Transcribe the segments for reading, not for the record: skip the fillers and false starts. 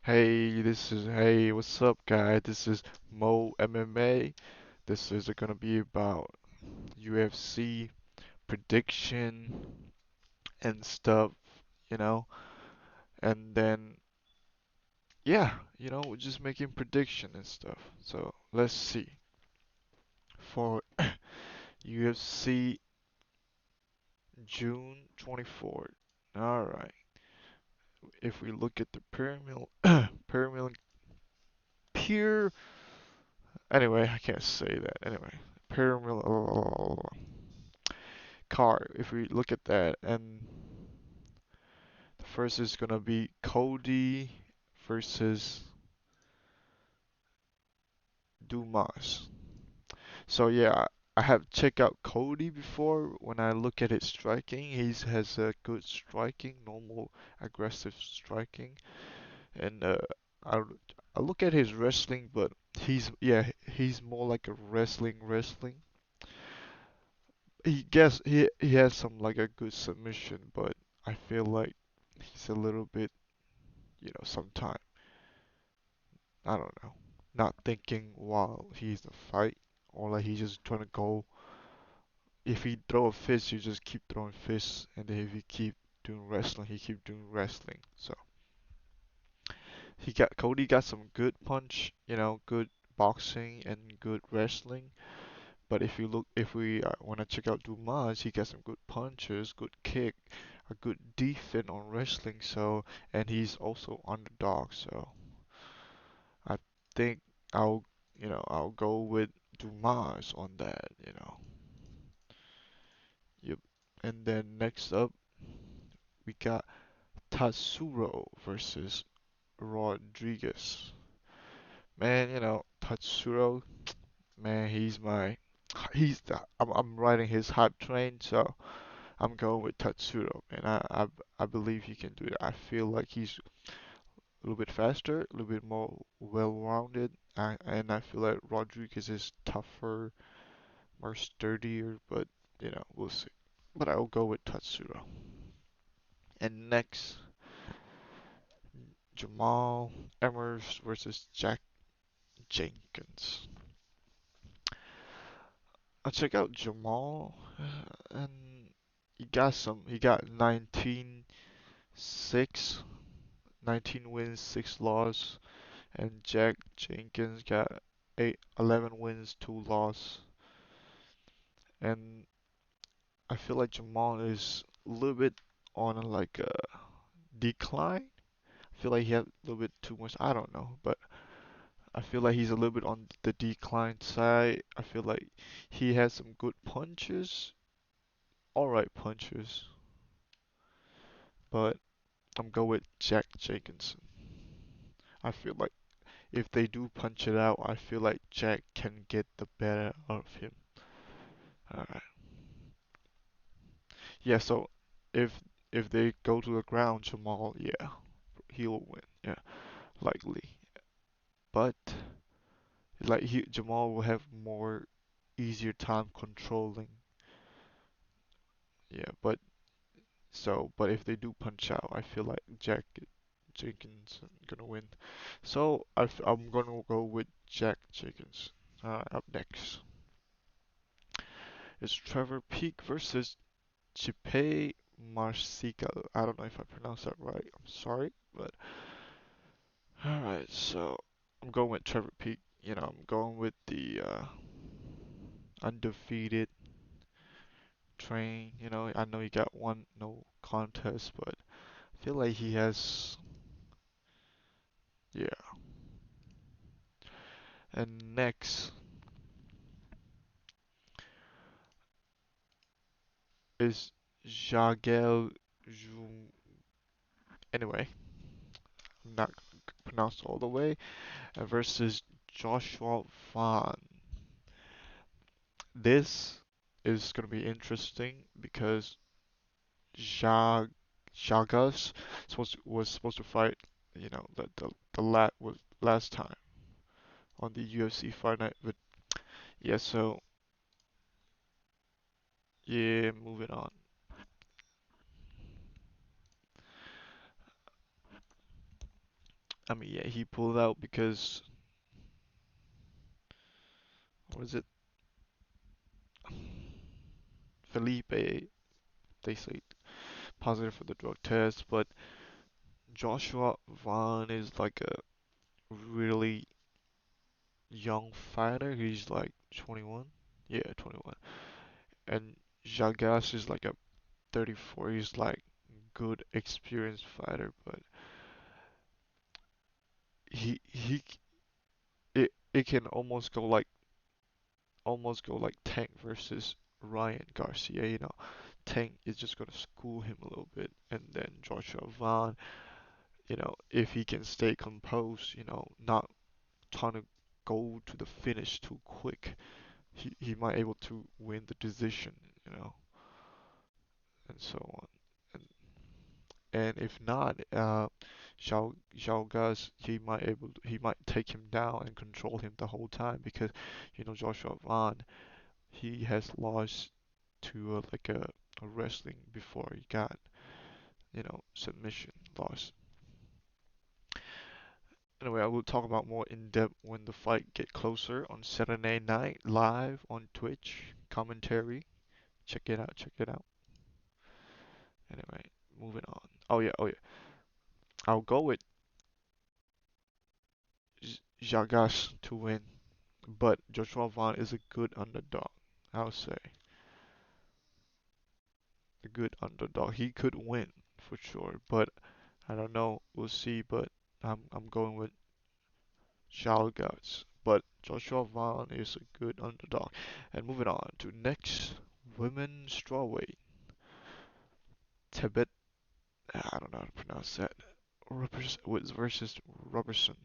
Hey, what's up, guy? This is Mo MMA. This is gonna be about UFC prediction and stuff, you know. And then, yeah, we're just making prediction and stuff. So let's see. For UFC June 24th. All right. If we look at the pyramid, pyramid, pure. Anyway, I can't say that. Anyway, pyramid. Card. If we look at that, and the first is gonna be Cody versus Dumas. So yeah, I have checked out Cody before. When I look at his striking, he has a good striking, normal aggressive striking, and I I look at his wrestling, but he's more like a wrestling. He has some like a good submission, but I feel like he's a little bit, sometimes I don't know, not thinking while he's in the fight, or like he's just trying to go. If he throw a fist, you just keep throwing fists, and then if he keep doing wrestling, he keep doing wrestling. So Cody got some good punch, good boxing and good wrestling. But if we want to check out Dumas, he got some good punches, good kick, a good defense on wrestling. So and he's also underdog. So I think I'll go with Dumas on that. Yep. And then next up, we got Tatsuro versus Rodriguez. Man, Tatsuro, man, I'm riding his hype train, so I'm going with Tatsuro, man. I believe he can do it. I feel like he's a little bit faster, a little bit more well-rounded, and I feel like Rodriguez is tougher, more sturdier, but we'll see. But I'll go with Tatsuro. And next, Jamal Emmers versus Jack Jenkins. I check out Jamal, and he got 19 wins, 6 losses, and Jack Jenkins got 11 wins, 2 losses. And I feel like Jamal is a little bit on like a decline. I feel like he had a little bit too much. I don't know, but I feel like he's a little bit on the decline side. I feel like he has some good punches, alright punches, but I'm going with Jack Jenkinson. I feel like if they do punch it out, I feel like Jack can get the better of him. Alright. Yeah, so if if they go to the ground, Jamal, yeah, he'll win. Yeah, likely. But like Jamal will have more easier time controlling. Yeah, but if they do punch out, I feel like Jack Jenkins gonna win. So I'm gonna go with Jack Jenkins. Up next is Trevor Peak versus Chipe Marsica. I don't know if I pronounced that right. I'm sorry, but alright. So I'm going with Trevor Peak. I'm going with the undefeated train. I know he got one no contest, but I feel like he has, yeah. And next is Jagel Jung. Anyway, I'm not pronounced all the way. Versus Joshua Fan. This is gonna be interesting because Ja Jagas was supposed to fight, was last time on the UFC Fight Night, but yeah, so yeah, moving on. I mean, yeah, he pulled out because what was it? Felipe, they say positive for the drug test, but Joshua Vaughn is like a really young fighter. He's like 21. Yeah, 21. And Jagas is like a 34. He's like good experienced fighter, but he it can almost go like Tank versus Ryan Garcia, you know. Tank is just gonna school him a little bit, and then Joshua Vaughn, you know, if he can stay composed, you know, not trying to go to the finish too quick, he might able to win the decision, you know, and so on. And if not, Zhao Gus, he might take him down and control him the whole time because, you know, Joshua Vaughn, he has lost to like a wrestling before he got, you know, submission loss. Anyway, I will talk about more in depth when the fight get closer on Saturday night live on Twitch commentary. Check it out, check it out. Anyway, moving on. Oh yeah. I'll go with Jagash to win, but Joshua Vaughn is a good underdog. I'll say a good underdog. He could win for sure, but I don't know. We'll see. But I'm going with Jagash. But Joshua Vaughn is a good underdog. And moving on to next women's strawweight. Tibet. I don't know how to pronounce that. Versus Robertson.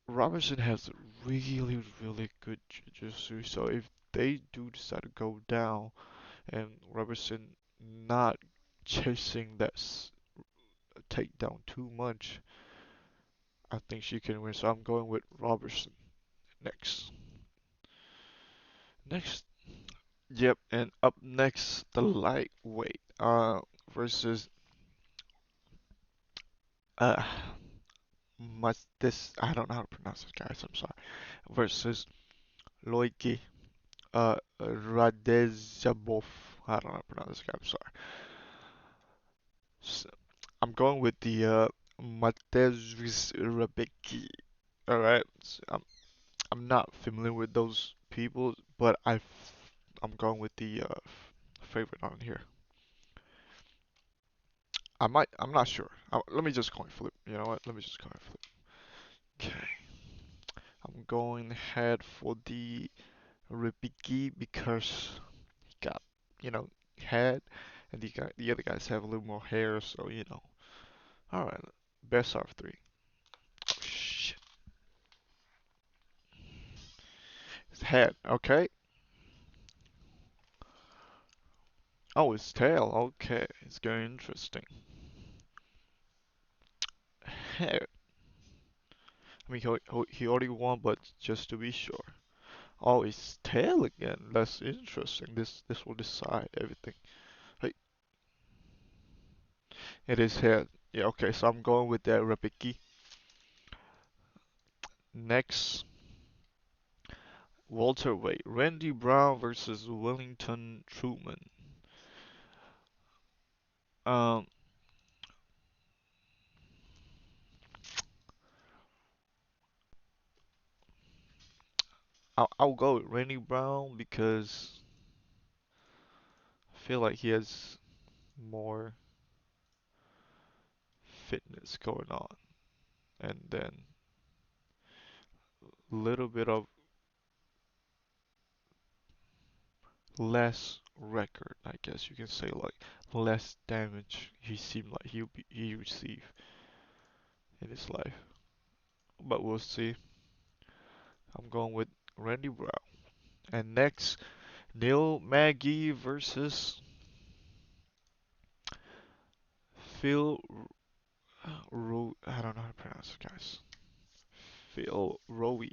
Robertson has really good jiu-jitsu, so if they do decide to go down and Robertson not chasing that takedown too much, I think she can win. So I'm going with Robertson next. Next, yep, and up next, the lightweight versus uh must this I don't know how to pronounce it, guys. I'm sorry. Versus Loiki Radezhabov. I don't know how to pronounce this guy. I'm sorry. So, I'm going with the Mateusz Rebecki. All right. So I'm not familiar with those people, but I'm going with the favorite on here. I'm not sure. Let me just coin flip. You know what? Let me just coin flip. Okay. I'm going ahead for the Rebecki because he got, you know, head, and the other guys have a little more hair, so you know. All right. Best of three. Oh shit. His head. Okay. Oh, his tail. Okay, it's getting interesting. Hair. I mean, he already won, but just to be sure. Oh, his tail again. That's interesting. This will decide everything. Hey, it is head. Yeah. Okay, so I'm going with that Rapiki. Next, welterweight. Randy Brown versus Wellington Truman. Um, I'll go with Randy Brown because I feel like he has more fitness going on, and then a little bit of less record, I guess you can say, like less damage he seemed like he received in his life. But we'll see. I'm going with Randy Brown. And next, Neil Magny versus Phil I don't know how to pronounce it, guys. Phil Rowe.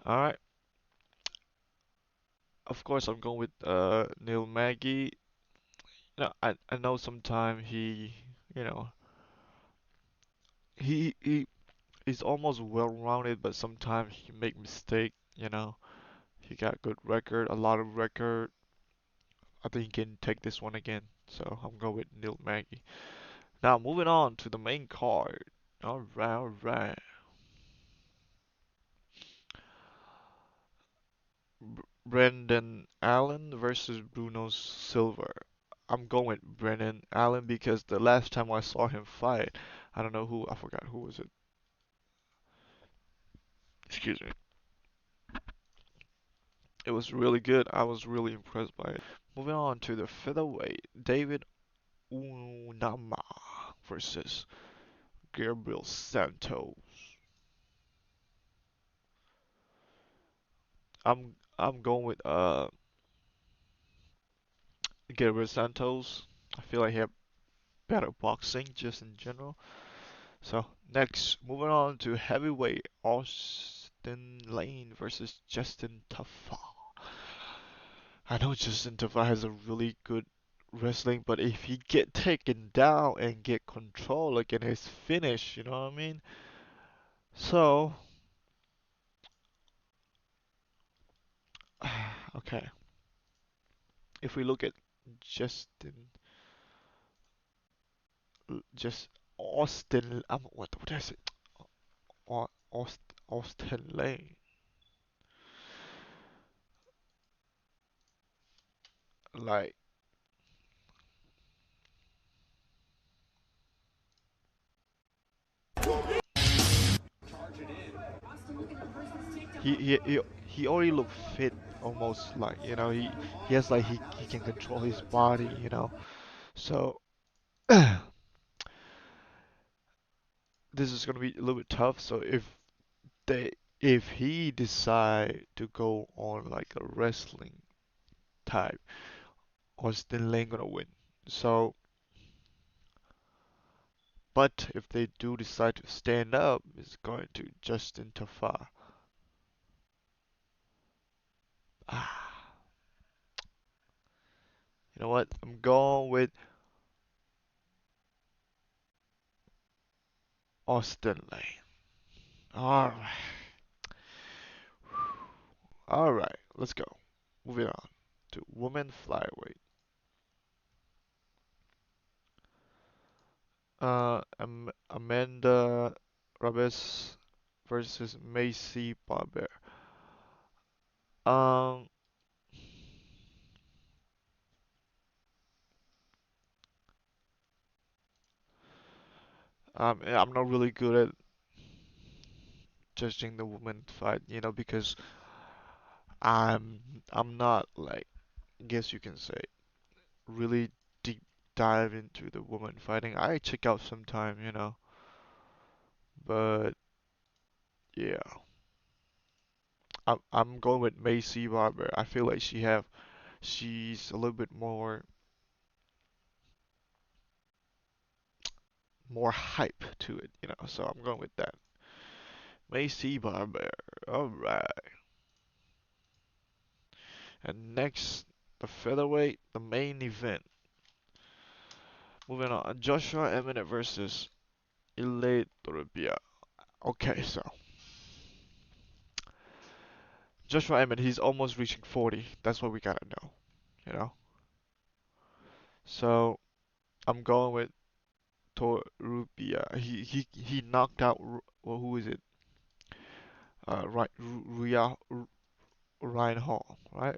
All right. Of course, I'm going with Neil Magny. You know, I know sometimes he, you know, he he's almost well-rounded, but sometimes he make mistake. He got good record, a lot of record. I think he can take this one again. So I'm going with Neil Magny. Now moving on to the main card. All right, all right. Brendan Allen versus Bruno Silva. I'm going with Brendan Allen because the last time I saw him fight, I don't know who, I forgot who was it. Excuse me. It was really good. I was really impressed by it. Moving on to the featherweight, David Unama versus Gabriel Santos. I'm going with Gabriel Santos. I feel like he have better boxing just in general. So next, moving on to heavyweight, Austin Lane versus Justin Tafa. I know Justin Tafa has a really good wrestling, but if he get taken down and get control again, his finish, you know what I mean? So, okay, if we look at Justin, just Austin, what did I say? Austin Lane, like he already look fit, almost like he has like he can control his body. So this is gonna be a little bit tough. So they if he decide to go on like a wrestling type, Austin Lane gonna win. So, but if they do decide to stand up, it's going to Justin Tafa. Ah, you know what? I'm going with Austin Lane. All right, all right. Let's go. Moving on to women flyweight. Amanda Rabes versus Macy Barber. Um, I'm not really good at judging the women fight, because I'm I'm not like, I guess you can say, really deep dive into the woman fighting. I check out sometime, but yeah, I'm going with Macy Barber. I feel like she's a little bit more hype to it. So I'm going with that. Macy Barber. All right. And next, the featherweight, the main event. Moving on, Joshua Emmett versus Ile Toribia. Okay, so Joshua Emmett, he's almost reaching 40. That's what we gotta know, you know. So I'm going with Toribia. He knocked out well, who is it? Right, Ryan Hall, right?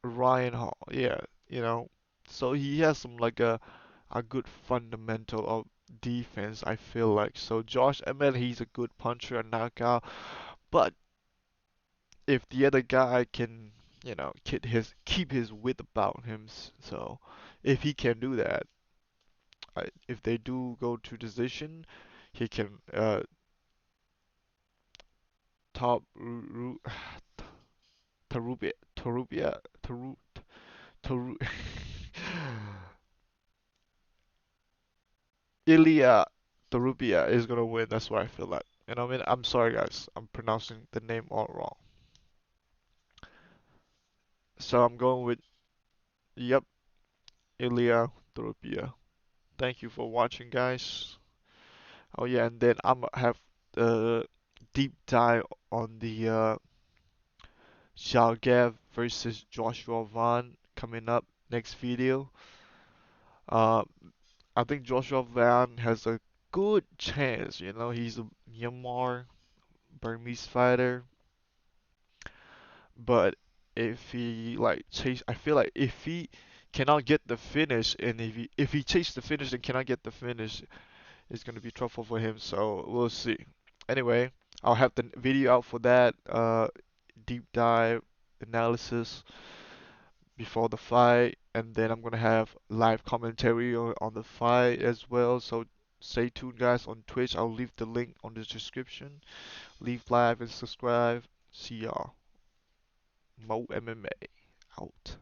Ryan Hall, yeah, you know. So he has some like a good fundamental of defense, I feel like. So Josh Emmett, he's a good puncher and knockout, but if the other guy can, keep his wit about him, so if he can do that, if they do go to decision, he can top Tarubia Tarubia Taru Taru Ilya Tarubia is gonna win. That's what I feel like. You know what I mean? I'm sorry guys, I'm pronouncing the name all wrong. So I'm going with, yep, Ilya Prediction. Thank you for watching, guys. Oh yeah, and then I'm gonna have the deep dive on the Shalgav versus Joshua Van coming up next video. Uh, I think Joshua Van has a good chance. You know, he's a Myanmar Burmese fighter, but if he like chase, I feel like if he cannot get the finish, and if he chase the finish and cannot get the finish, it's gonna be trouble for him. So we'll see. Anyway, I'll have the video out for that deep dive analysis before the fight, and then I'm gonna have live commentary on the fight as well. So stay tuned, guys, on Twitch. I'll leave the link on the description. Leave live and subscribe. See y'all. Mo MMA out.